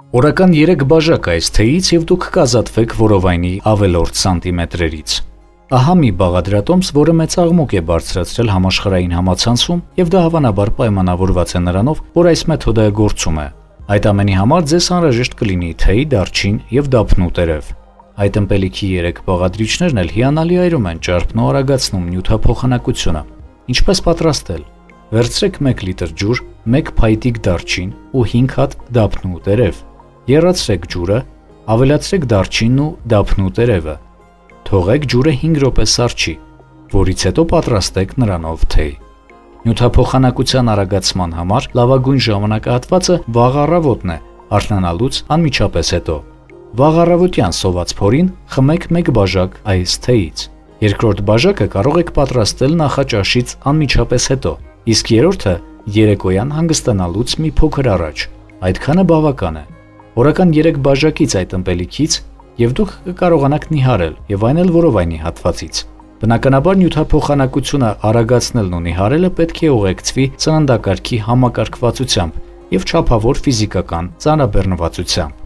Օրական 3 բաժակ այս թեյից եւ դուք կազատվեք որովայնի ավելորդ սանտիմետրերից։ Ահա մի բաղադրատոմս, որը մեծ աղմուկ է բարձրացրել համաշխարհային համացանցում եւ դա հավանաբար պայմանավորված է նրանով, որ այս մեթոդը գործում է։ Այդ ամենի համար ձեզ անհրաժեշտ կլինի թեյ, դարչին եւ դափնու տերև։ Այդ ըմպելիքի 3 բաղադրիչներն էլ հիանալի այրում են ճարպն ու արագացնում նյութափոխանակությունը։ Ինչպես պատրաստել։ Վերցրեք 1 լիտր ջուր, 1 փայտիկ դարչին ու 5 հատ դափնու տերև։ Եռացրեք ջուրը, ավելացրեք դարչինն ու դափնու տերևը։ Թողեք ջուրը 5 րոպե սառչի, որից հետո պատրաստեք նրանով թեյ։ Նյութափոխանակության արագացման համար լավագույն ժամանակահատվածը վաղ առավոտն է, արթնանալուց անմիջապես հետո։ Վաղ առավոտյան սոված փորին խմեք 1 բաժակ այս թեյից։ Երկրորդ բաժակը կարող եք պատրաստել նախաճաշից անմիջապես հետո, իսկ երրորդը երեկոյան հանգստանալուց մի փոքր առաջ։ Այդքանը բավական է։ Օրական 3 բաժակից այդ ըմպելիքից եւ դուք կկարողանաք նիհարել եւ այն էլ որովայնի հատվածից։ Բնականաբար նյութափոխանակությունը արագացնելն ու նիհարելը պետք է ուղեկցվի սննդակարգի համակարգվածությամբ եւ չափավոր ֆիզիկական ծանրաբեռնվածությամբ։